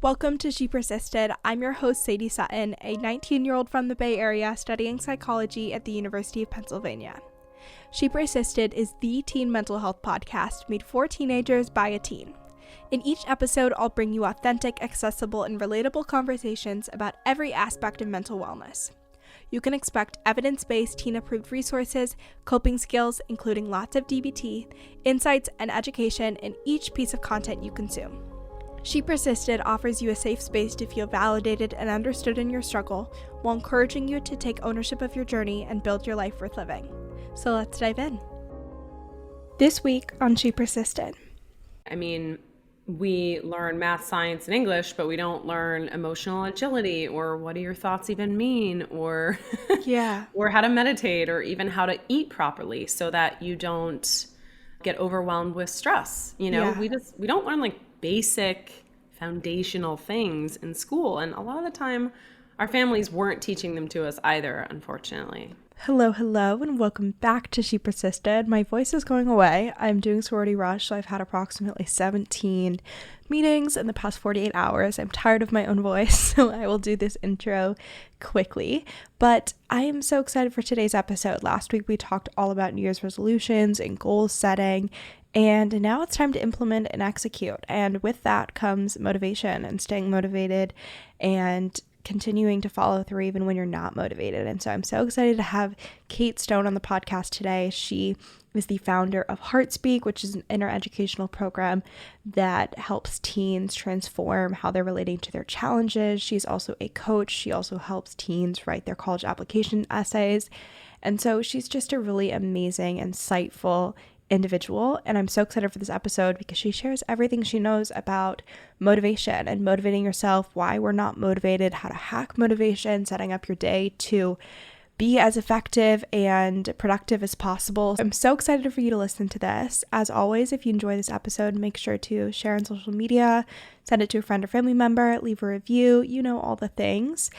Welcome to She Persisted. I'm your host, Sadie Sutton, a 19-year-old from the Bay Area studying psychology at the University of Pennsylvania. She Persisted is the teen mental health podcast made for teenagers by a teen. In each episode, I'll bring you authentic, accessible, and relatable conversations about every aspect of mental wellness. You can expect evidence-based teen-approved resources, coping skills, including lots of DBT, insights, and education in each piece of content you consume. She Persisted offers you a safe space to feel validated and understood in your struggle, while encouraging you to take ownership of your journey and build your life worth living. So let's dive in. This week on She Persisted. We learn math, science, and English, but we don't learn emotional agility, or what do your thoughts even mean, or or how to meditate, or even how to eat properly so that you don't get overwhelmed with stress. We don't learn like basic foundational things in school, and a lot of the time our families weren't teaching them to us either, unfortunately. Hello, and welcome back to She Persisted. My voice is going away. I'm doing sorority rush, so I've had approximately 17 meetings in the past 48 hours. I'm tired of my own voice, so I will do this intro quickly. But I am so excited for today's episode. Last week we talked all about New Year's resolutions and goal setting, and now it's time to implement and execute. And with that comes motivation and staying motivated and continuing to follow through even when you're not motivated. And so I'm so excited to have Kate Stone on the podcast today. She is the founder of HeartSpeak, which is an inner educational program that helps teens transform how they're relating to their challenges. She's also a coach. She also helps teens write their college application essays. And so she's just a really amazing, insightful individual, and I'm so excited for this episode because she shares everything she knows about motivation and motivating yourself, why we're not motivated, how to hack motivation, setting up your day to be as effective and productive as possible. I'm so excited for you to listen to this. As always, if you enjoy this episode, make sure to share on social media, send it to a friend or family member, leave a review, all the things.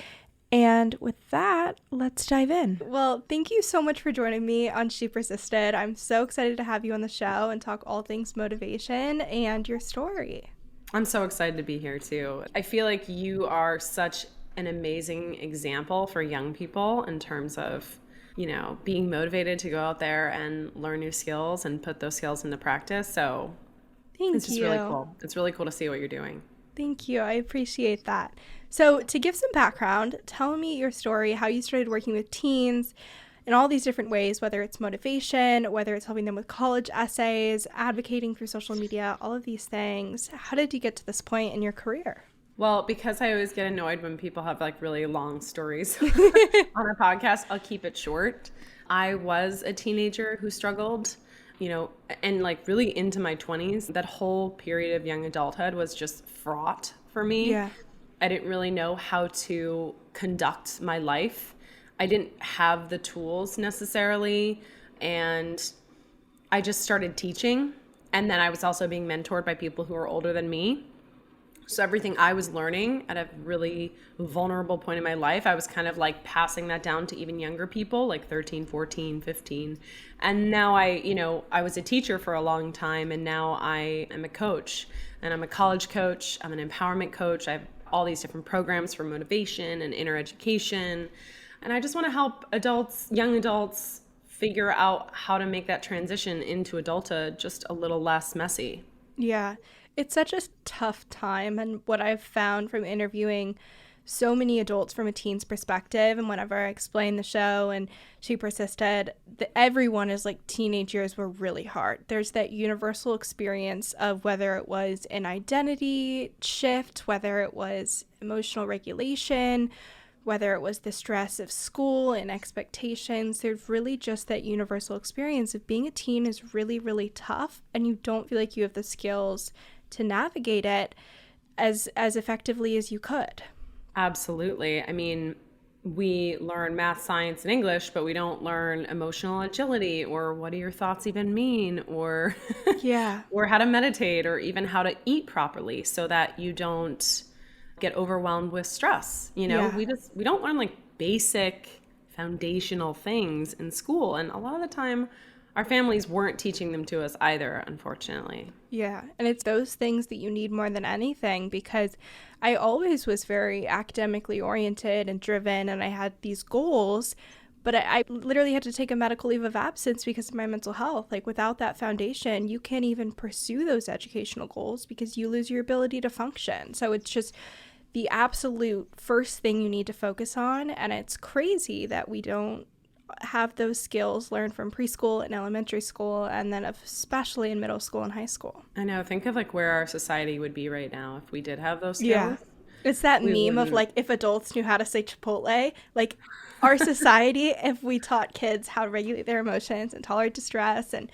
And with that, let's dive in. Well, thank you so much for joining me on She Persisted. I'm so excited to have you on the show and talk all things motivation and your story. I'm so excited to be here too. I feel like you are such an amazing example for young people in terms of, being motivated to go out there and learn new skills and put those skills into practice. So it's just really cool. It's really cool to see what you're doing. Thank you. I appreciate that. So to give some background, tell me your story, how you started working with teens in all these different ways, whether it's motivation, whether it's helping them with college essays, advocating through social media, all of these things. How did you get to this point in your career? Well, because I always get annoyed when people have like really long stories on a podcast, I'll keep it short. I was a teenager who struggled, and like really into my 20s. That whole period of young adulthood was just fraught for me. Yeah. I didn't really know how to conduct my life. I didn't have the tools necessarily, and I just started teaching. And then I was also being mentored by people who were older than me. So everything I was learning at a really vulnerable point in my life, I was kind of like passing that down to even younger people, like 13, 14, 15. And now I was a teacher for a long time, and now I am a coach, and I'm a college coach. I'm an empowerment coach. I have all these different programs for motivation and inner education. And I just want to help young adults figure out how to make that transition into adulthood just a little less messy. Yeah, it's such a tough time. And what I've found from interviewing so many adults from a teen's perspective, and whenever I explain the show and She Persisted, everyone is like, teenage years were really hard. There's that universal experience of whether it was an identity shift, whether it was emotional regulation, whether it was the stress of school and expectations. There's really just that universal experience of being a teen is really, really tough, and you don't feel like you have the skills to navigate it as effectively as you could. Absolutely. We learn math, science, and English, but we don't learn emotional agility, or what do your thoughts even mean, or or how to meditate, or even how to eat properly so that you don't get overwhelmed with stress. We don't learn like basic foundational things in school, and a lot of the time Our families weren't teaching them to us either, unfortunately. Yeah, and it's those things that you need more than anything, because I always was very academically oriented and driven, and I had these goals, but I literally had to take a medical leave of absence because of my mental health. Like, without that foundation, you can't even pursue those educational goals because you lose your ability to function. So it's just the absolute first thing you need to focus on, and it's crazy that we don't have those skills learned from preschool and elementary school, and then especially in middle school and high school. I know. Think of like where our society would be right now if we did have those skills. Yeah. It's that meme of like, if adults knew how to say Chipotle, like our society, if we taught kids how to regulate their emotions and tolerate distress and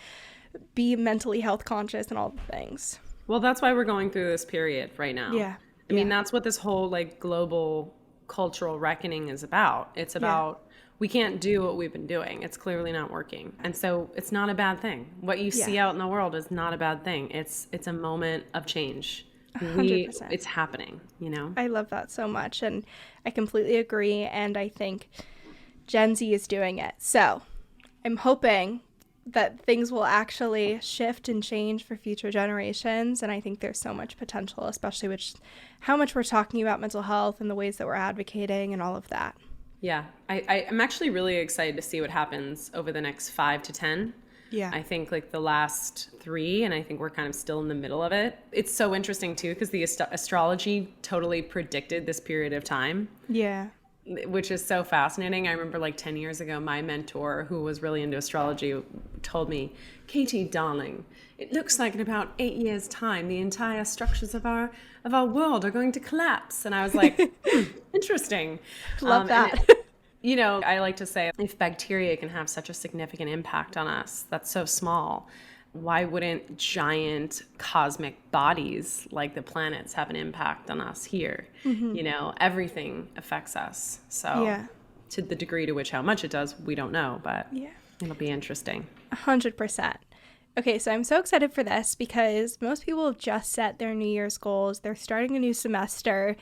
be mentally health conscious and all the things. Well, that's why we're going through this period right now. Yeah. I mean, that's what this whole like global cultural reckoning is about. It's about we can't do what we've been doing. It's clearly not working. And so it's not a bad thing. What you see out in the world is not a bad thing. It's a moment of change. 100%. It's happening, you know? I love that so much. And I completely agree. And I think Gen Z is doing it. So I'm hoping that things will actually shift and change for future generations. And I think there's so much potential, especially with how much we're talking about mental health and the ways that we're advocating and all of that. Yeah, I'm actually really excited to see what happens over the next 5 to 10. Yeah. I think like the last 3, and I think we're kind of still in the middle of it. It's so interesting too, because the astrology totally predicted this period of time. Yeah. Which is so fascinating. I remember like 10 years ago, my mentor, who was really into astrology, told me, Katie, darling, it looks like in about 8 years' time, the entire structures of our world are going to collapse. And I was like, interesting. Love that. You know, I like to say, if bacteria can have such a significant impact on us, that's so small, why wouldn't giant cosmic bodies like the planets have an impact on us here? Mm-hmm. You know, everything affects us. So to the degree to which how much it does, we don't know, but it'll be interesting. 100%. Okay, so I'm so excited for this because most people have just set their New Year's goals. They're starting a new semester.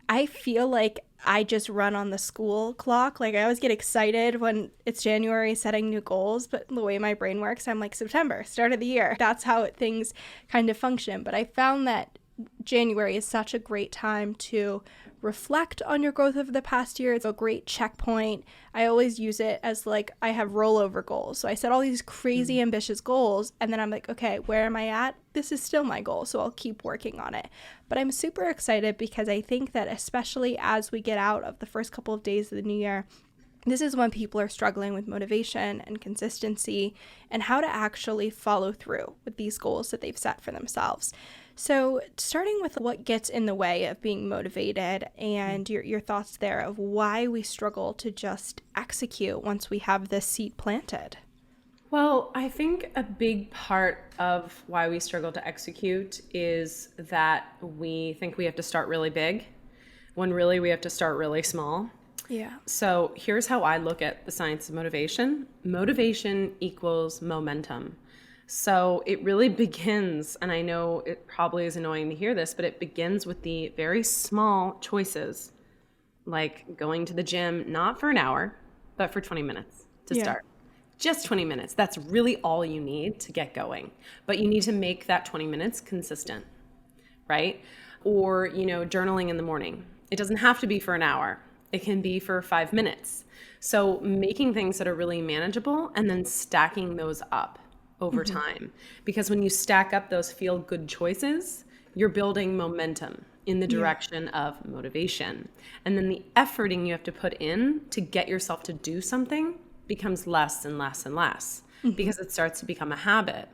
I feel like I just run on the school clock. Like, I always get excited when it's January setting new goals, but the way my brain works, I'm like, September, start of the year. That's how things kind of function. But I found that January is such a great time to reflect on your growth over the past year. It's a great checkpoint. I always use it as like, I have rollover goals. So I set all these crazy ambitious goals, and then I'm like, okay, where am I at? This is still my goal, so I'll keep working on it. But I'm super excited because I think that especially as we get out of the first couple of days of the new year, this is when people are struggling with motivation and consistency and how to actually follow through with these goals that they've set for themselves. So starting with what gets in the way of being motivated and your thoughts there of why we struggle to just execute once we have this seed planted. Well, I think a big part of why we struggle to execute is that we think we have to start really big when really we have to start really small. Yeah. So here's how I look at the science of motivation. Motivation equals momentum. So it really begins, and I know it probably is annoying to hear this, but it begins with the very small choices, like going to the gym, not for an hour, but for 20 minutes to start. Just 20 minutes. That's really all you need to get going. But you need to make that 20 minutes consistent, right? Or, you know, journaling in the morning. It doesn't have to be for an hour. It can be for 5 minutes. So making things that are really manageable and then stacking those up over time. Because when you stack up those feel-good choices, you're building momentum in the direction of motivation. And then the efforting you have to put in to get yourself to do something becomes less and less and less because it starts to become a habit.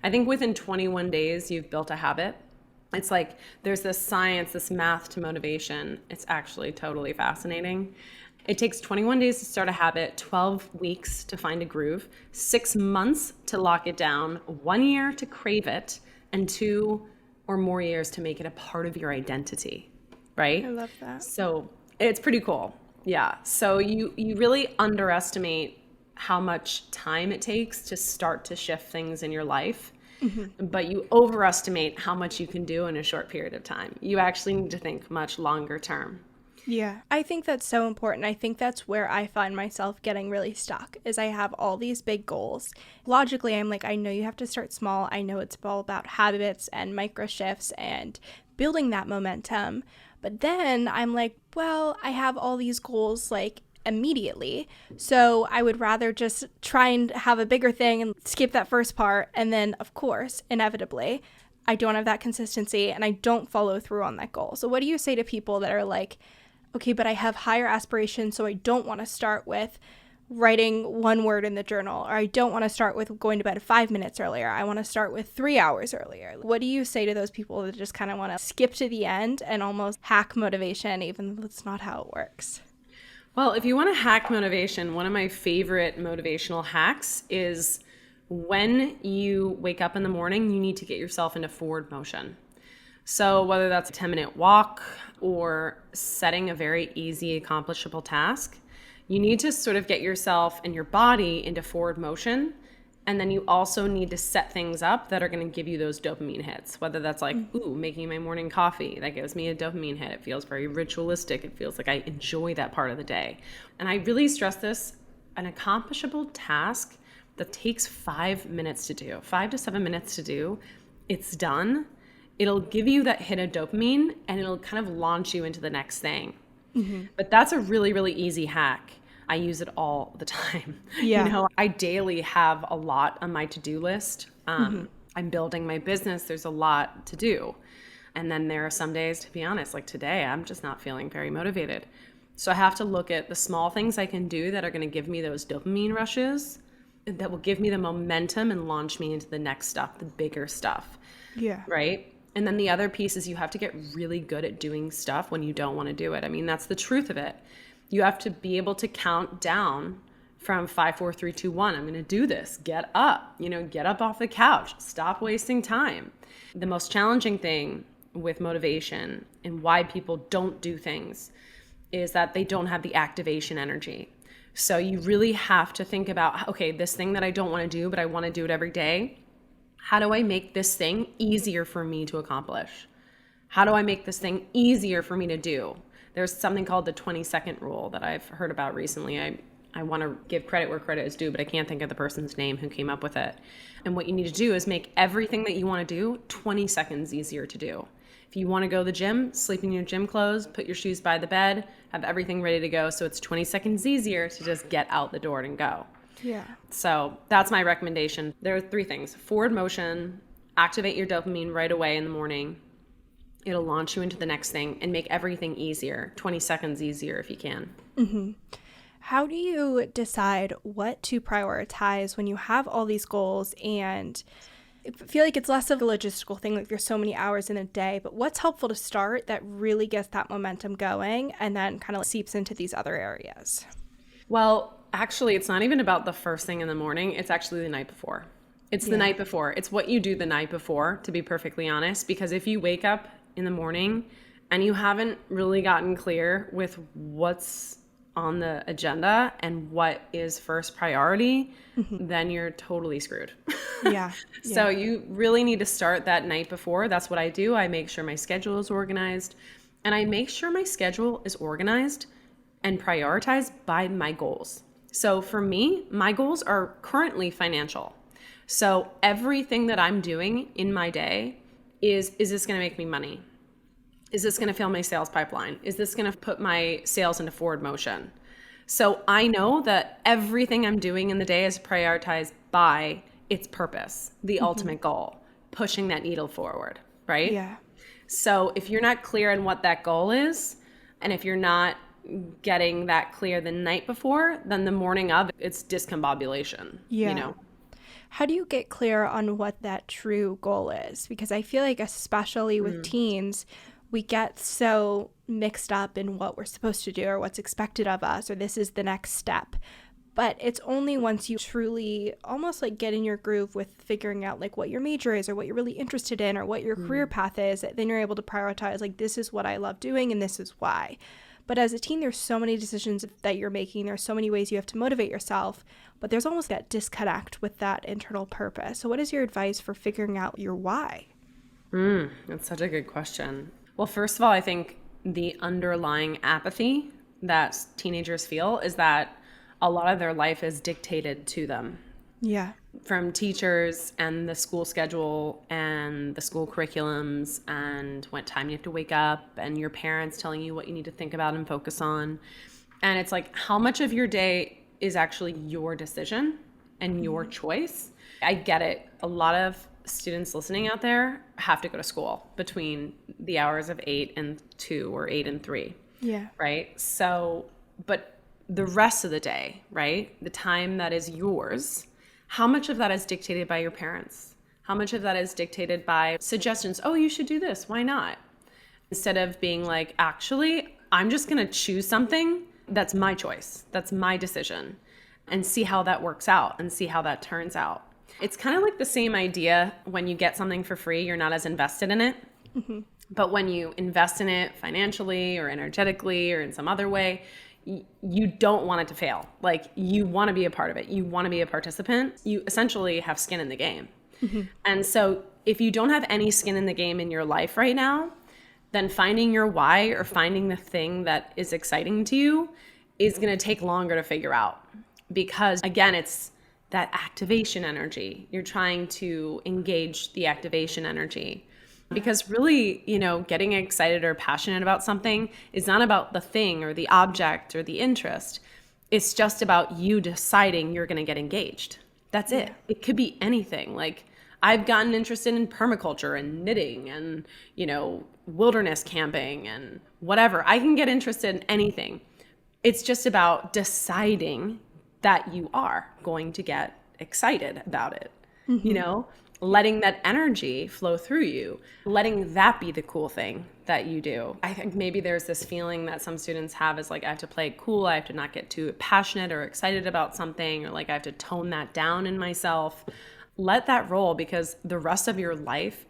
I think within 21 days, you've built a habit. It's like there's this science, this math to motivation. It's actually totally fascinating. It takes 21 days to start a habit, 12 weeks to find a groove, 6 months to lock it down, 1 year to crave it, and 2 or more years to make it a part of your identity, right? I love that. So it's pretty cool. Yeah. So you really underestimate how much time it takes to start to shift things in your life. But you overestimate how much you can do in a short period of time. You actually need to think much longer term. Yeah, I think that's so important. I think that's where I find myself getting really stuck is I have all these big goals. Logically, I'm like, I know you have to start small. I know it's all about habits and micro shifts and building that momentum. But then I'm like, well, I have all these goals like immediately. So I would rather just try and have a bigger thing and skip that first part. And then, of course, inevitably, I don't have that consistency and I don't follow through on that goal. So what do you say to people that are like, okay, but I have higher aspirations, so I don't want to start with writing one word in the journal, or I don't want to start with going to bed 5 minutes earlier. I want to start with 3 hours earlier. What do you say to those people that just kind of want to skip to the end and almost hack motivation, even though that's not how it works? Well, if you want to hack motivation, one of my favorite motivational hacks is when you wake up in the morning, you need to get yourself into forward motion. So whether that's a 10-minute walk or setting a very easy, accomplishable task, you need to sort of get yourself and your body into forward motion. And then you also need to set things up that are going to give you those dopamine hits, whether that's like, ooh, making my morning coffee. That gives me a dopamine hit. It feels very ritualistic. It feels like I enjoy that part of the day. And I really stress this, an accomplishable task that takes 5 minutes to do, 5 to 7 minutes to do, it's done. It'll give you that hit of dopamine and it'll kind of launch you into the next thing. Mm-hmm. But that's a really, really easy hack. I use it all the time. Yeah. You know, I daily have a lot on my to-do list. I'm building my business. There's a lot to do. And then there are some days, to be honest, like today, I'm just not feeling very motivated. So I have to look at the small things I can do that are going to give me those dopamine rushes, that will give me the momentum and launch me into the next stuff, the bigger stuff. Yeah. Right? And then the other piece is you have to get really good at doing stuff when you don't want to do it. I mean, that's the truth of it. You have to be able to count down from 5, 4, 3, 2, 1. I'm going to do this. Get up, get up off the couch. Stop wasting time. The most challenging thing with motivation and why people don't do things is that they don't have the activation energy. So you really have to think about, okay, this thing that I don't want to do, but I want to do it every day. How do I make this thing easier for me to accomplish? How do I make this thing easier for me to do? There's something called the 20-second rule that I've heard about recently. I want to give credit where credit is due, but I can't think of the person's name who came up with it. And what you need to do is make everything that you want to do 20 seconds easier to do. If you want to go to the gym, sleep in your gym clothes, put your shoes by the bed, have everything ready to go so it's 20 seconds easier to just get out the door and go. Yeah. So that's my recommendation. There are 3 things. Forward motion, activate your dopamine right away in the morning. It'll launch you into the next thing and make everything easier, 20 seconds easier if you can. Mm-hmm. How do you decide what to prioritize when you have all these goals? And I feel like it's less of a logistical thing, like there's so many hours in a day, but what's helpful to start that really gets that momentum going and then kind of seeps into these other areas? Well, actually, it's not even about the first thing in the morning. It's actually the night before. It's the night before. It's what you do the night before, to be perfectly honest, because if you wake up in the morning and you haven't really gotten clear with what's on the agenda and what is first priority, then you're totally screwed. Yeah. So you really need to start that night before. That's what I do. I make sure my schedule is organized, and I make sure my schedule is organized and prioritized by my goals. So for me, my goals are currently financial. So everything that I'm doing in my day is this going to make me money? Is this going to fill my sales pipeline? Is this going to put my sales into forward motion? So I know that everything I'm doing in the day is prioritized by its purpose, the ultimate goal, pushing that needle forward, right? Yeah. So if you're not clear on what that goal is, and if you're not getting that clear the night before, then the morning of, it's discombobulation. Yeah. How do you get clear on what that true goal is? Because I feel like especially with teens, we get so mixed up in what we're supposed to do or what's expected of us, or this is the next step. But it's only once you truly almost like get in your groove with figuring out like what your major is or what you're really interested in or what your career path is, that then you're able to prioritize like this is what I love doing and this is why. But as a teen, there's so many decisions that you're making. There's so many ways you have to motivate yourself, but there's almost that disconnect with that internal purpose. So what is your advice for figuring out your why? That's such a good question. Well, first of all, I think the underlying apathy that teenagers feel is that a lot of their life is dictated to them. Yeah. From teachers and the school schedule and the school curriculums and what time you have to wake up and your parents telling you what you need to think about and focus on. And it's like, how much of your day is actually your decision and your choice? I get it. A lot of students listening out there have to go to school between the hours of 8 and 2 or 8 and 3. Yeah. Right? So, but the rest of the day, right? The time that is yours, how much of that is dictated by your parents? How much of that is dictated by suggestions? Oh, you should do this. Why not? Instead of being like, actually, I'm just going to choose something that's my choice. That's my decision, and see how that works out and see how that turns out. It's kind of like the same idea when you get something for free, you're not as invested in it. Mm-hmm. But when you invest in it financially or energetically or in some other way, you don't want it to fail. Like, you want to be a part of it. You want to be a participant. You essentially have skin in the game. Mm-hmm. And so if you don't have any skin in the game in your life right now, then finding your why or finding the thing that is exciting to you is going to take longer to figure out. Because again, it's that activation energy. You're trying to engage the activation energy. Because really, getting excited or passionate about something is not about the thing or the object or the interest. It's just about you deciding you're going to get engaged. That's it. It could be anything. Like, I've gotten interested in permaculture and knitting and, wilderness camping and whatever. I can get interested in anything. It's just about deciding that you are going to get excited about it, letting that energy flow through you, letting that be the cool thing that you do. I think maybe there's this feeling that some students have is like, I have to play it cool. I have to not get too passionate or excited about something, or like I have to tone that down in myself. Let that roll, because the rest of your life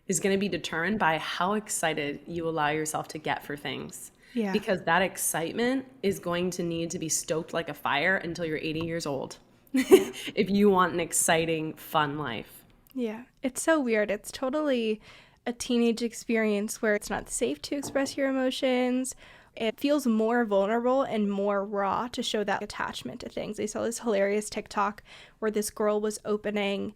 is going to be determined by how excited you allow yourself to get for things. Yeah. Because that excitement is going to need to be stoked like a fire until you're 80 years old. If you want an exciting, fun life. Yeah. It's so weird. It's totally a teenage experience where it's not safe to express your emotions. It feels more vulnerable and more raw to show that attachment to things. I saw this hilarious TikTok where this girl was opening,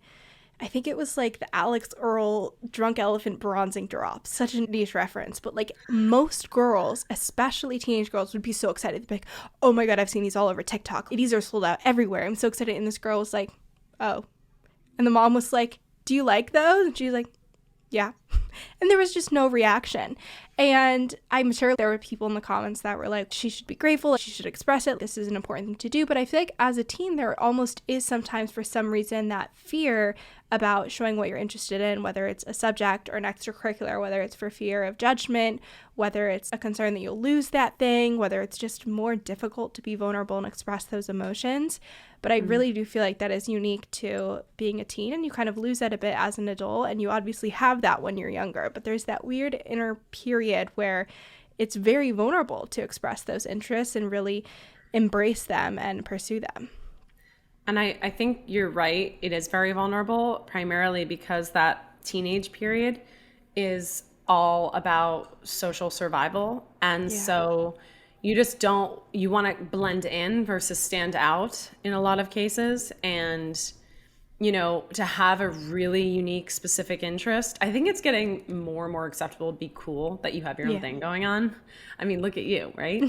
I think it was like the Alex Earl Drunk Elephant Bronzing Drop. Such a niche reference. But like, most girls, especially teenage girls, would be so excited. They'd be like, oh my God, I've seen these all over TikTok. These are sold out everywhere. I'm so excited. And this girl was like, oh. And the mom was like, do you like those? And she was like, yeah. And there was just no reaction. And I'm sure there were people in the comments that were like, she should be grateful, she should express it, this is an important thing to do. But I feel like as a teen, there almost is sometimes, for some reason, that fear about showing what you're interested in, whether it's a subject or an extracurricular, whether it's for fear of judgment, whether it's a concern that you'll lose that thing, whether it's just more difficult to be vulnerable and express those emotions. But I really do feel like that is unique to being a teen, and you kind of lose that a bit as an adult, and you obviously have that when you're younger. But there's that weird inner period where it's very vulnerable to express those interests and really embrace them and pursue them. And I think you're right. It is very vulnerable, primarily because that teenage period is all about social survival. And so you just you want to blend in versus stand out in a lot of cases. And, to have a really unique, specific interest, I think it's getting more and more acceptable to be cool that you have your own thing going on. I mean, look at you, right?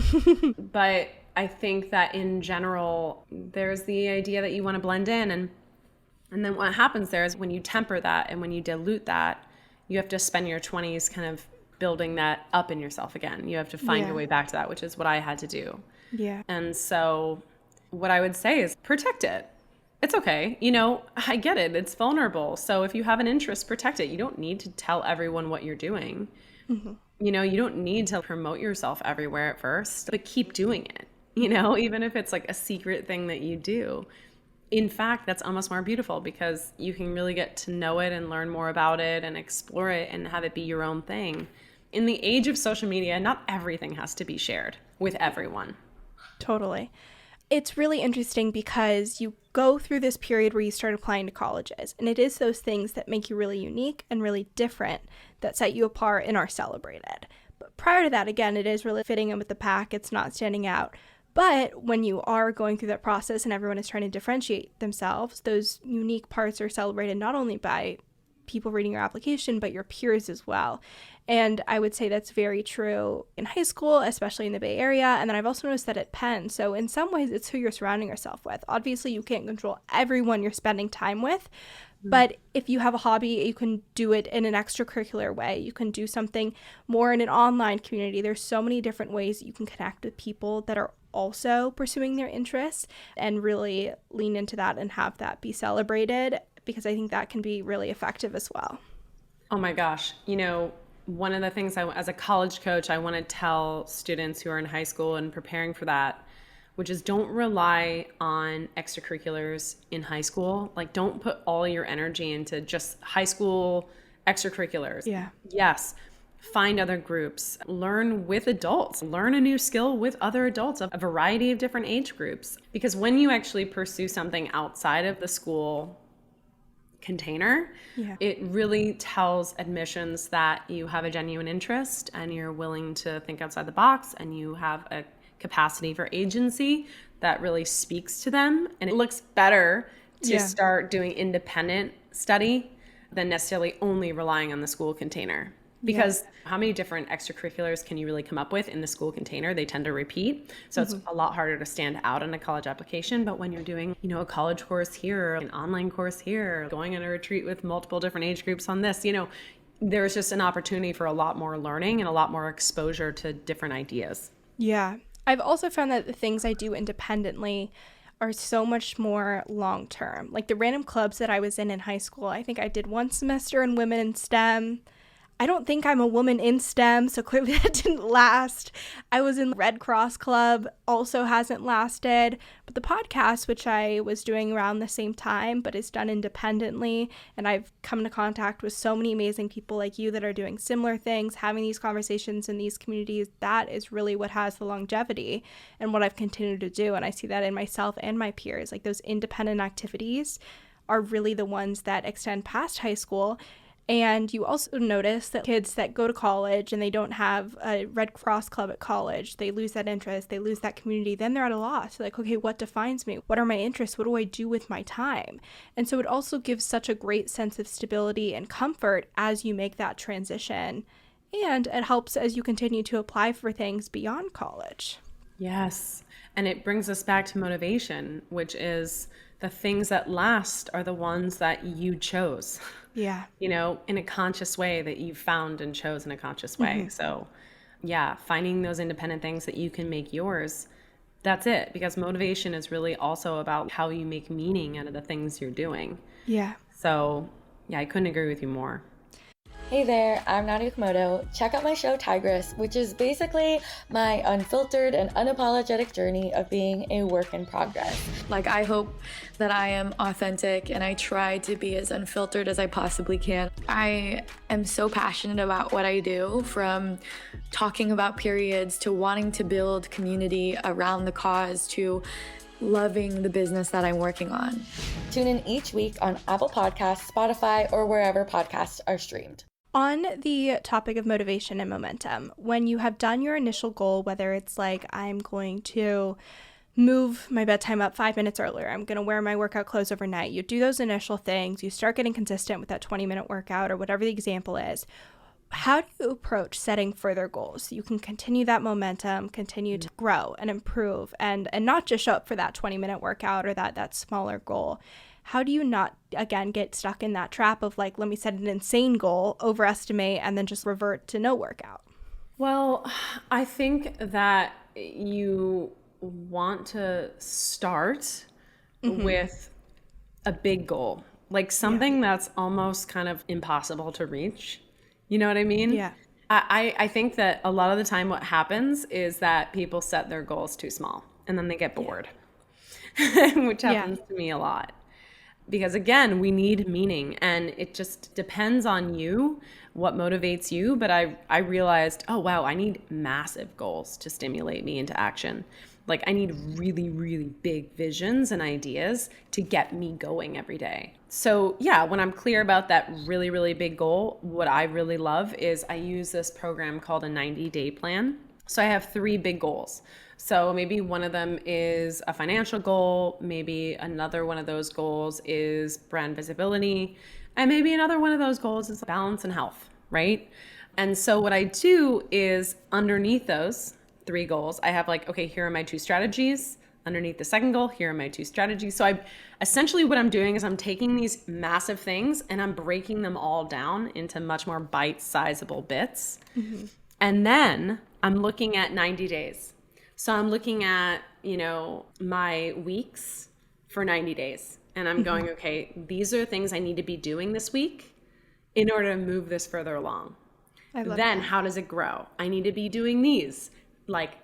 But I think that in general, there's the idea that you want to blend in. And then what happens there is when you temper that and when you dilute that, you have to spend your 20s kind of building that up in yourself again. You have to find your way back to that, which is what I had to do. Yeah. And so what I would say is protect it. It's okay. I get it. It's vulnerable. So if you have an interest, protect it. You don't need to tell everyone what you're doing. Mm-hmm. You don't need to promote yourself everywhere at first, but keep doing it. Even if it's like a secret thing that you do. In fact, that's almost more beautiful because you can really get to know it and learn more about it and explore it and have it be your own thing. In the age of social media, not everything has to be shared with everyone. Totally. It's really interesting because you go through this period where you start applying to colleges, and it is those things that make you really unique and really different that set you apart and are celebrated. But prior to that, again, it is really fitting in with the pack. It's not standing out. But when you are going through that process and everyone is trying to differentiate themselves, those unique parts are celebrated not only by people reading your application, but your peers as well. And I would say that's very true in high school, especially in the Bay Area. And then I've also noticed that at Penn. So in some ways, it's who you're surrounding yourself with. Obviously, you can't control everyone you're spending time with. But if you have a hobby, you can do it in an extracurricular way. You can do something more in an online community. There's so many different ways that you can connect with people that are also pursuing their interests and really lean into that and have that be celebrated, because I think that can be really effective as well. Oh my gosh. One of the things as a college coach, I want to tell students who are in high school and preparing for that, which is don't rely on extracurriculars in high school. Like, don't put all your energy into just high school extracurriculars. Yeah. Yes. Find other groups, learn with adults, learn a new skill with other adults of a variety of different age groups. Because when you actually pursue something outside of the school container, it really tells admissions that you have a genuine interest and you're willing to think outside the box and you have a capacity for agency that really speaks to them. And it looks better to start doing independent study than necessarily only relying on the school container. Because how many different extracurriculars can you really come up with in the school container? They tend to repeat. So it's a lot harder to stand out in a college application. But when you're doing, a college course here, an online course here, going on a retreat with multiple different age groups on this, there's just an opportunity for a lot more learning and a lot more exposure to different ideas. Yeah. I've also found that the things I do independently are so much more long-term. Like the random clubs that I was in high school, I think I did one semester in women in STEM. I don't think I'm a woman in STEM, so clearly that didn't last. I was in the Red Cross Club, also hasn't lasted. But the podcast, which I was doing around the same time, but is done independently, and I've come into contact with so many amazing people like you that are doing similar things, having these conversations in these communities, that is really what has the longevity and what I've continued to do. And I see that in myself and my peers. Like those independent activities are really the ones that extend past high school. And you also notice that kids that go to college and they don't have a Red Cross Club at college, they lose that interest, they lose that community, then they're at a loss. Like, okay, what defines me? What are my interests? What do I do with my time? And so it also gives such a great sense of stability and comfort as you make that transition. And it helps as you continue to apply for things beyond college. Yes. And it brings us back to motivation, which is the things that last are the ones that you chose. Yeah. In a conscious way that you found and chose in a conscious way. So finding those independent things that you can make yours, that's it. Because motivation is really also about how you make meaning out of the things you're doing. Yeah. So I couldn't agree with you more. Hey there, I'm Nadya Okamoto. Check out my show Tigress, which is basically my unfiltered and unapologetic journey of being a work in progress. Like, I hope that I am authentic and I try to be as unfiltered as I possibly can. I am so passionate about what I do, from talking about periods to wanting to build community around the cause to loving the business that I'm working on. Tune in each week on Apple Podcasts, Spotify, or wherever podcasts are streamed. On the topic of motivation and momentum, when you have done your initial goal, whether it's like, I'm going to move my bedtime up 5 minutes earlier, I'm going to wear my workout clothes overnight, you do those initial things, you start getting consistent with that 20-minute workout or whatever the example is. How do you approach setting further goals so you can continue that momentum, continue to grow and improve, and not just show up for that 20-minute workout or that smaller goal? How do you not, again, get stuck in that trap of like, let me set an insane goal, overestimate, and then just revert to no workout? Well, I think that you want to start with a big goal, like something that's almost kind of impossible to reach. You know what I mean? Yeah. I think that a lot of the time what happens is that people set their goals too small and then they get bored, which happens to me a lot. Because again, we need meaning, and it just depends on you what motivates you. But I realized, oh, wow, I need massive goals to stimulate me into action. Like I need really, really big visions and ideas to get me going every day. So yeah, when I'm clear about that really, really big goal, what I really love is I use this program called a 90-day plan. So I have 3 big goals. So maybe one of them is a financial goal. Maybe another one of those goals is brand visibility. And maybe another one of those goals is balance and health, right? And so what I do is underneath those 3 goals, I have like, okay, here are my 2 strategies. Underneath the second goal, here are my 2 strategies. So essentially what I'm doing is I'm taking these massive things and I'm breaking them all down into much more bite-sizable bits. Mm-hmm. And then I'm looking at 90 days. So I'm looking at, my weeks for 90 days. And I'm going, okay, these are things I need to be doing this week in order to move this further along. Then how does it grow? I need to be doing these like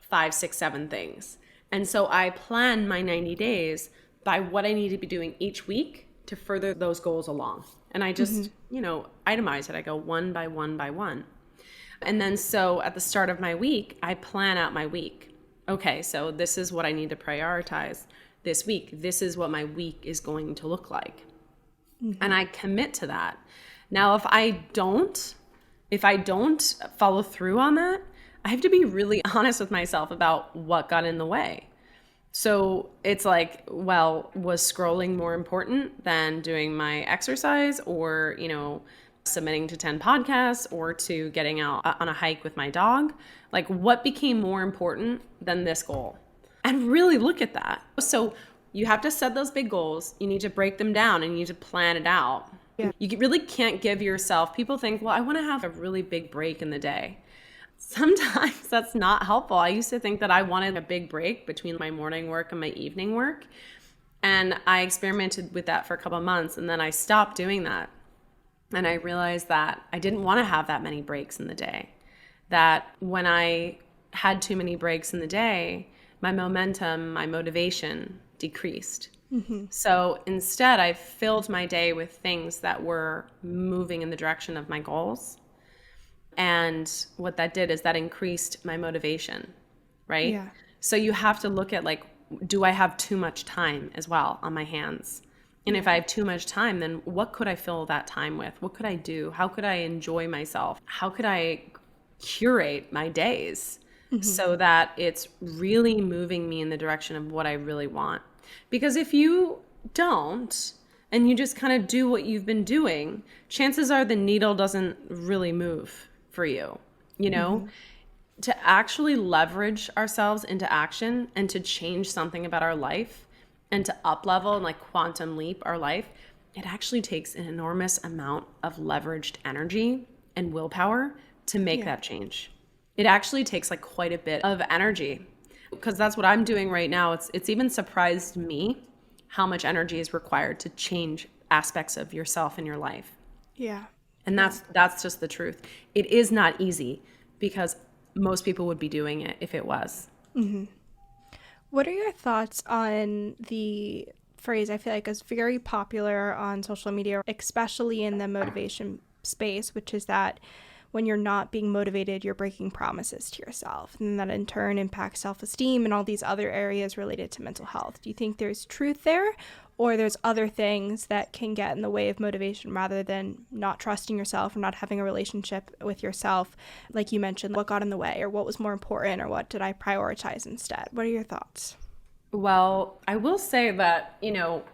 5, 6, 7 things. And so I plan my 90 days by what I need to be doing each week to further those goals along. And I just, itemize it. I go one by one by one. And then so at the start of my week, I plan out my week. Okay, so this is what I need to prioritize this week. This is what my week is going to look like. Mm-hmm. And I commit to that. Now, if I don't follow through on that, I have to be really honest with myself about what got in the way. So it's like, well, was scrolling more important than doing my exercise or, submitting to 10 podcasts or to getting out on a hike with my dog? Like what became more important than this goal? And really look at that. So you have to set those big goals. You need to break them down and you need to plan it out. Yeah. You really can't give yourself, people think, well, I want to have a really big break in the day. Sometimes that's not helpful. I used to think that I wanted a big break between my morning work and my evening work. And I experimented with that for a couple of months and then I stopped doing that. And I realized that I didn't want to have that many breaks in the day. That when I had too many breaks in the day, my momentum, my motivation decreased. Mm-hmm. So instead, I filled my day with things that were moving in the direction of my goals. And what that did is that increased my motivation, right? Yeah. So you have to look at like, do I have too much time as well on my hands? And if I have too much time, then what could I fill that time with? What could I do? How could I enjoy myself? How could I curate my days so that it's really moving me in the direction of what I really want? Because if you don't, and you just kind of do what you've been doing, chances are the needle doesn't really move for you, To actually leverage ourselves into action and to change something about our life and to up level and like quantum leap our life, it actually takes an enormous amount of leveraged energy and willpower to make that change. It actually takes like quite a bit of energy because that's what I'm doing right now. It's even surprised me how much energy is required to change aspects of yourself in your life. Yeah. And that's just the truth. It is not easy because most people would be doing it if it was. Mm-hmm. What are your thoughts on the phrase I feel like is very popular on social media, especially in the motivation space, which is that when you're not being motivated, you're breaking promises to yourself. And that in turn impacts self-esteem and all these other areas related to mental health. Do you think there's truth there, or there's other things that can get in the way of motivation rather than not trusting yourself or not having a relationship with yourself? Like you mentioned, what got in the way, or what was more important, or what did I prioritize instead? What are your thoughts? Well, I will say that,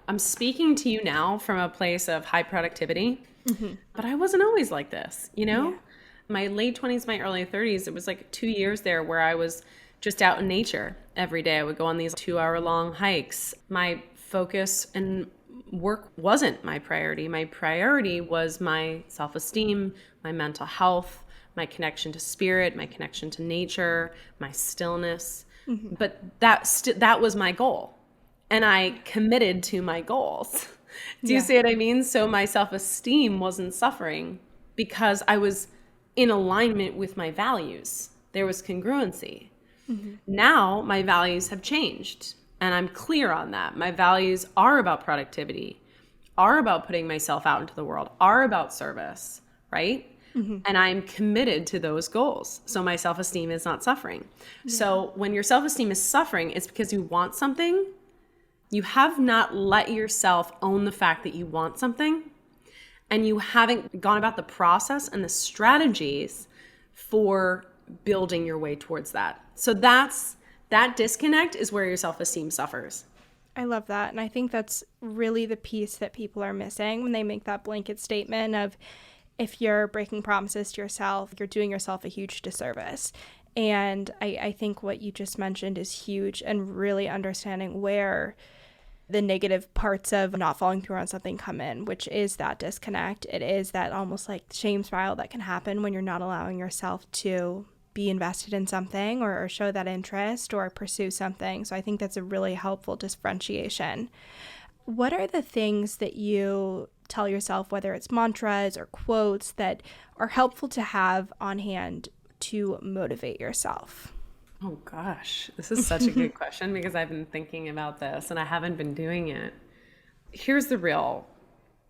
I'm speaking to you now from a place of high productivity, but I wasn't always like this, Yeah. My late 20s, my early 30s, it was like 2 years there where I was just out in nature every day. I would go on these 2-hour-long hikes. My focus and work wasn't my priority. My priority was my self-esteem, my mental health, my connection to spirit, my connection to nature, my stillness. But that was my goal. And I committed to my goals. Do you see what I mean? So my self-esteem wasn't suffering because I was in alignment with my values. There was congruency. Now my values have changed and I'm clear on that. My values are about productivity, are about putting myself out into the world, are about service, right? and I'm committed to those goals. So my self-esteem is not suffering. So when your self-esteem is suffering, it's because you want something. You have not let yourself own the fact that you want something, and you haven't gone about the process and the strategies for building your way towards that. So that disconnect is where your self-esteem suffers. I love that. And I think that's really the piece that people are missing when they make that blanket statement of, if you're breaking promises to yourself, you're doing yourself a huge disservice. And I think what you just mentioned is huge, and really understanding where the negative parts of not following through on something come in, which is that disconnect. It is that almost like shame spiral that can happen when you're not allowing yourself to be invested in something or show that interest or pursue something. So I think that's a really helpful differentiation. What are the things that you tell yourself, whether it's mantras or quotes, that are helpful to have on hand to motivate yourself? Oh gosh, this is such a good question, because I've been thinking about this and I haven't been doing it. Here's the real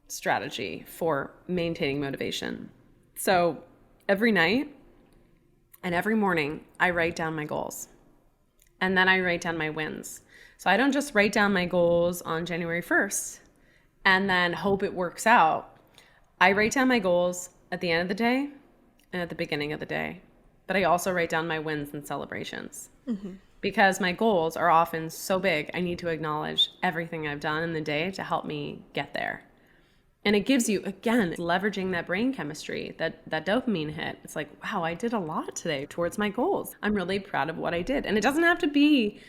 strategy for maintaining motivation. So every night and every morning, I write down my goals, and then I write down my wins. So I don't just write down my goals on January 1st and then hope it works out. I write down my goals at the end of the day and at the beginning of the day. But I also write down my wins and celebrations, because my goals are often so big. I need to acknowledge everything I've done in the day to help me get there. And it gives you, again, leveraging that brain chemistry, that dopamine hit. It's like, wow, I did a lot today towards my goals. I'm really proud of what I did. And it doesn't have to be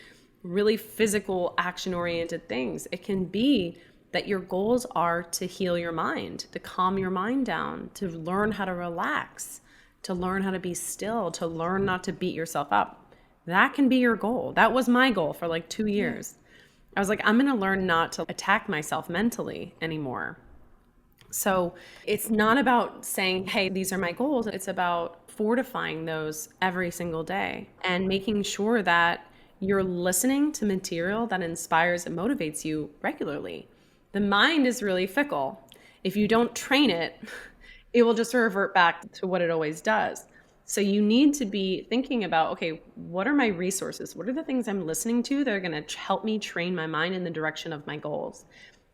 really physical, action-oriented things. It can be that your goals are to heal your mind, to calm your mind down, to learn how to relax, to learn how to be still, to learn not to beat yourself up. That can be your goal. That was my goal for like 2 years. I was like, I'm going to learn not to attack myself mentally anymore. So it's not about saying, hey, these are my goals. It's about fortifying those every single day and making sure that you're listening to material that inspires and motivates you regularly. The mind is really fickle. If you don't train it, it will just revert back to what it always does. So you need to be thinking about, okay, what are my resources? What are the things I'm listening to that are going to help me train my mind in the direction of my goals?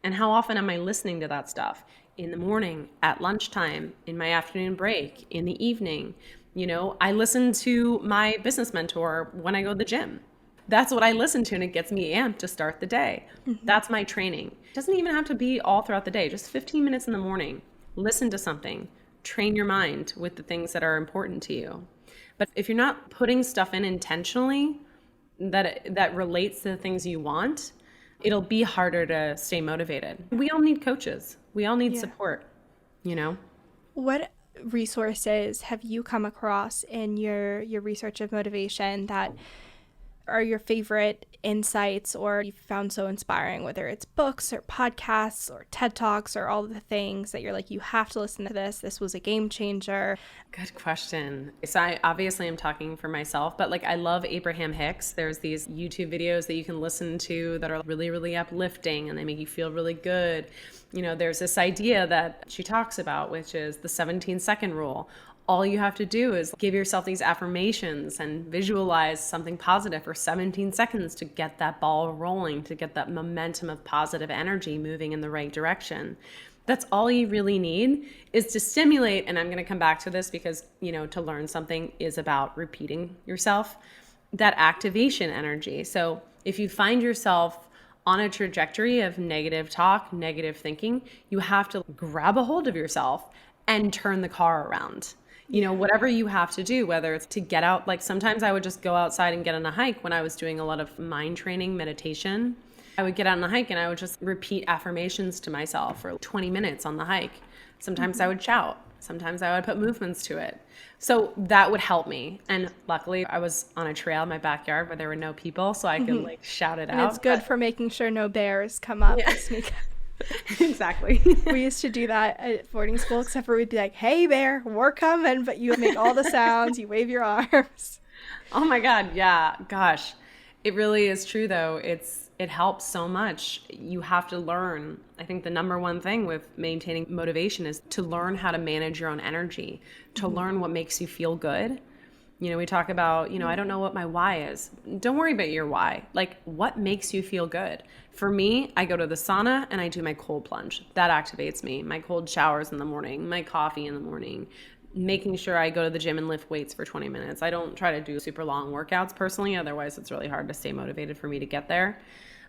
And how often am I listening to that stuff? In the morning, at lunchtime, in my afternoon break, in the evening. You know, I listen to my business mentor when I go to the gym. That's what I listen to, and it gets me amped to start the day. That's my training. It doesn't even have to be all throughout the day, just 15 minutes in the morning. Listen to something, train your mind with the things that are important to you. But if you're not putting stuff in intentionally that relates to the things you want, it'll be harder to stay motivated. We all need coaches. We all need support, you know? What resources have you come across in your research of motivation that are your favorite insights or you found so inspiring, whether it's books or podcasts or TED Talks or all the things that you're like, you have to listen to this. This was a game changer. Good question. So I obviously am talking for myself, but like I love Abraham Hicks. There's these YouTube videos that you can listen to that are really, really uplifting and they make you feel really good. You know, there's this idea that she talks about, which is the 17-second rule. All you have to do is give yourself these affirmations and visualize something positive for 17 seconds to get that ball rolling, to get that momentum of positive energy moving in the right direction. That's all you really need is to stimulate. And I'm going to come back to this because, you know, to learn something is about repeating yourself, that activation energy. So if you find yourself on a trajectory of negative talk, negative thinking, you have to grab a hold of yourself and turn the car around. You know, whatever you have to do, whether it's to get out, like sometimes I would just go outside and get on a hike when I was doing a lot of mind training, meditation. I would get out on a hike and I would just repeat affirmations to myself for 20 minutes on the hike. Sometimes I would shout. Sometimes I would put movements to it. So that would help me. And luckily I was on a trail in my backyard where there were no people, so I could like shout it out. And it's good for making sure no bears come up and sneak up. Exactly. We used to do that at boarding school, except for we'd be like, hey bear, we're coming, but you make all the sounds, you wave your arms. Oh my God. Yeah. Gosh. It really is true though. It's it helps so much. You have to learn. I think the number one thing with maintaining motivation is to learn how to manage your own energy, to learn what makes you feel good. You know, we talk about, I don't know what my why is. Don't worry about your why. Like, what makes you feel good? For me, I go to the sauna and I do my cold plunge. That activates me. My cold showers in the morning, my coffee in the morning, making sure I go to the gym and lift weights for 20 minutes. I don't try to do super long workouts personally. Otherwise, it's really hard to stay motivated for me to get there.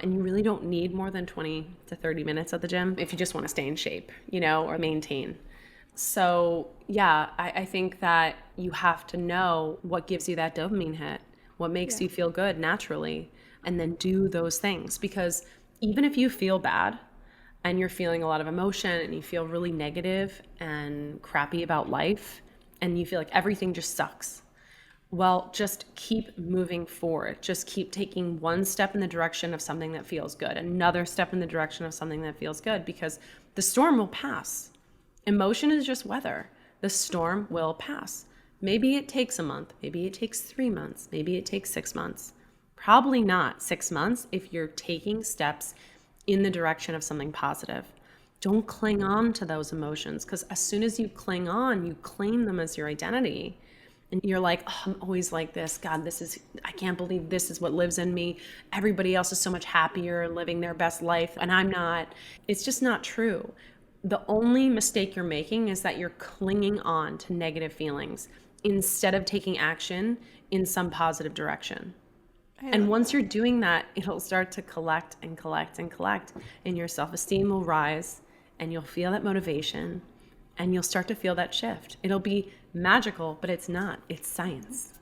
And you really don't need more than 20 to 30 minutes at the gym if you just want to stay in shape, or maintain. So yeah, I think that you have to know what gives you that dopamine hit, what makes you feel good naturally, and then do those things. Because even if you feel bad and you're feeling a lot of emotion and you feel really negative and crappy about life and you feel like everything just sucks, well, just keep moving forward. Just keep taking one step in the direction of something that feels good, another step in the direction of something that feels good, because the storm will pass. Emotion is just weather. The storm will pass. Maybe it takes a month. Maybe it takes 3 months. Maybe it takes 6 months. Probably not 6 months if you're taking steps in the direction of something positive. Don't cling on to those emotions, because as soon as you cling on, you claim them as your identity. And you're like, oh, I'm always like this. God, I can't believe this is what lives in me. Everybody else is so much happier and living their best life, and I'm not. It's just not true. The only mistake you're making is that you're clinging on to negative feelings instead of taking action in some positive direction. And once you're doing that, it'll start to collect and collect and collect, and your self-esteem will rise, and you'll feel that motivation, and you'll start to feel that shift. It'll be magical, but it's not. It's science.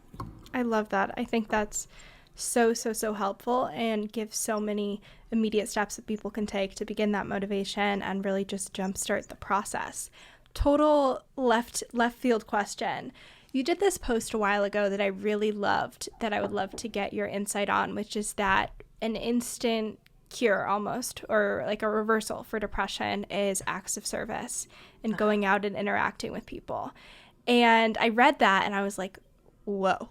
I love that. I think that's so helpful and gives so many immediate steps that people can take to begin that motivation and really just jumpstart the process. Total left field question. You did this post a while ago that I really loved, that I would love to get your insight on, which is that an instant cure almost, or like a reversal for depression, is acts of service and going out and interacting with people. And I read that and I was like, whoa.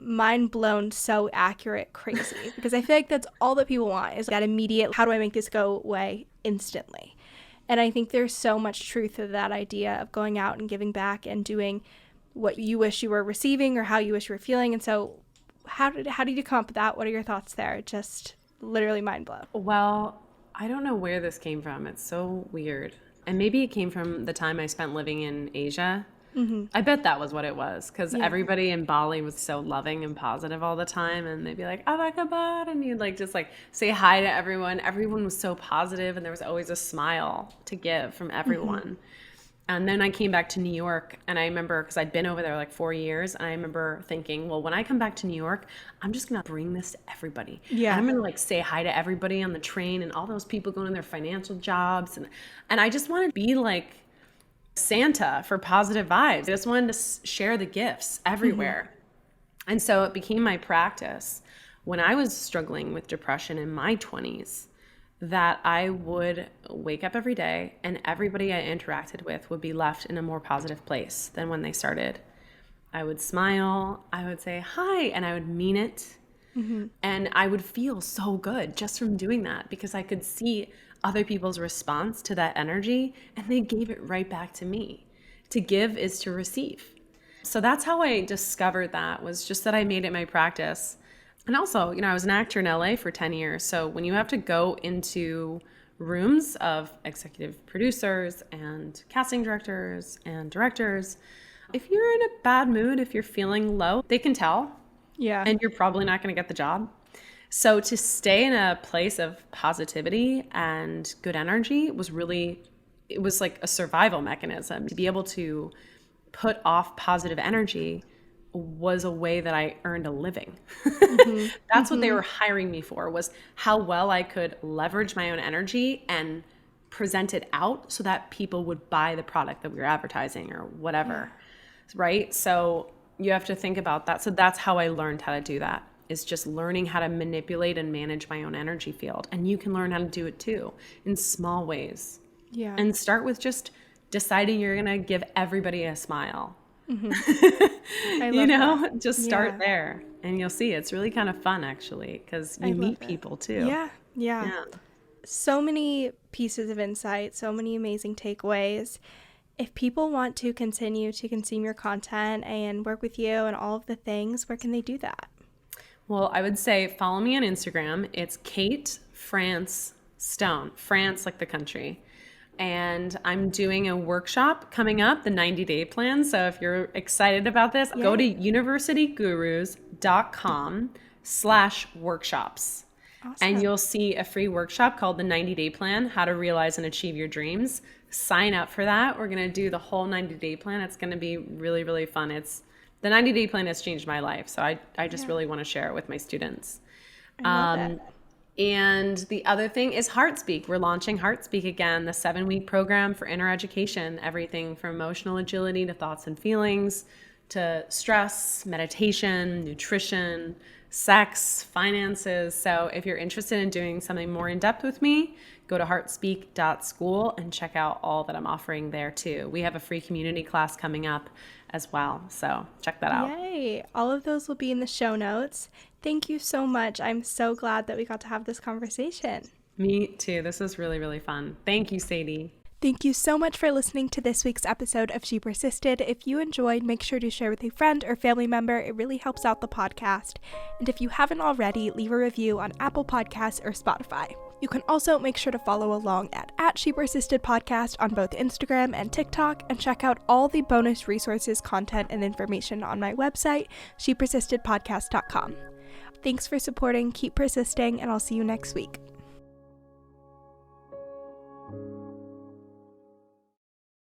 Mind blown, so accurate, crazy. Because I feel like that's all that people want, is that immediate, how do I make this go away instantly? And I think there's so much truth to that idea of going out and giving back and doing what you wish you were receiving or how you wish you were feeling. And so how did you come up with that? What are your thoughts there? Just literally mind blown. Well, I don't know where this came from. It's so weird. And maybe it came from the time I spent living in Asia. Mm-hmm. I bet that was what it was, because everybody in Bali was so loving and positive all the time, and they'd be like, "Apa kabar?" and you'd just say hi to everyone. Everyone was so positive, and there was always a smile to give from everyone. Mm-hmm. And then I came back to New York, and I remember, because I'd been over there 4 years, and I remember thinking, well, when I come back to New York, I'm just going to bring this to everybody. Yeah. And I'm going to say hi to everybody on the train and all those people going to their financial jobs. And I just want to be like Santa for positive vibes. I just wanted to share the gifts everywhere. Mm-hmm. And so it became my practice when I was struggling with depression in my 20s, that I would wake up every day and everybody I interacted with would be left in a more positive place than when they started. I would smile, I would say hi, and I would mean it. Mm-hmm. And I would feel so good just from doing that, because I could see other people's response to that energy, and they gave it right back to me. To give is to receive. So that's how I discovered that, was just that I made it my practice. And also, I was an actor in LA for 10 years. So when you have to go into rooms of executive producers and casting directors and directors, if you're in a bad mood, if you're feeling low, they can tell. Yeah. And you're probably not going to get the job. So to stay in a place of positivity and good energy it was like a survival mechanism. To be able to put off positive energy was a way that I earned a living. Mm-hmm. That's what they were hiring me for, was how well I could leverage my own energy and present it out so that people would buy the product that we were advertising or whatever. Yeah. Right? So you have to think about that. So that's how I learned how to do that, is just learning how to manipulate and manage my own energy field. And you can learn how to do it too, in small ways. Yeah. And start with just deciding you're going to give everybody a smile. Mm-hmm. I love that. Just start there, and you'll see it's really kind of fun, actually, because you meet people too. Yeah. Yeah. So many pieces of insight, so many amazing takeaways. If people want to continue to consume your content and work with you and all of the things, where can they do that? Well, I would say follow me on Instagram. It's Kate France Stone, France like the country. And I'm doing a workshop coming up, the 90-day plan. So if you're excited about this, go to universitygurus.com/workshops. Awesome. And you'll see a free workshop called the 90-day plan, how to realize and achieve your dreams. Sign up for that. We're going to do the whole 90-day plan. It's going to be really, really fun. The 90-day plan has changed my life. So I just really want to share it with my students. I love it. And the other thing is HeartSpeak. We're launching HeartSpeak again, the 7-week program for inner education, everything from emotional agility to thoughts and feelings to stress, meditation, nutrition, sex, finances. So if you're interested in doing something more in depth with me, go to heartspeak.school and check out all that I'm offering there too. We have a free community class coming up as well. So check that out. Yay. All of those will be in the show notes. Thank you so much. I'm so glad that we got to have this conversation. Me too. This was really, really fun. Thank you, Sadie. Thank you so much for listening to this week's episode of She Persisted. If you enjoyed, make sure to share with a friend or family member. It really helps out the podcast. And if you haven't already, leave a review on Apple Podcasts or Spotify. You can also make sure to follow along at She Persisted Podcast on both Instagram and TikTok, and check out all the bonus resources, content, and information on my website, shepersistedpodcast.com. Thanks for supporting, keep persisting, and I'll see you next week.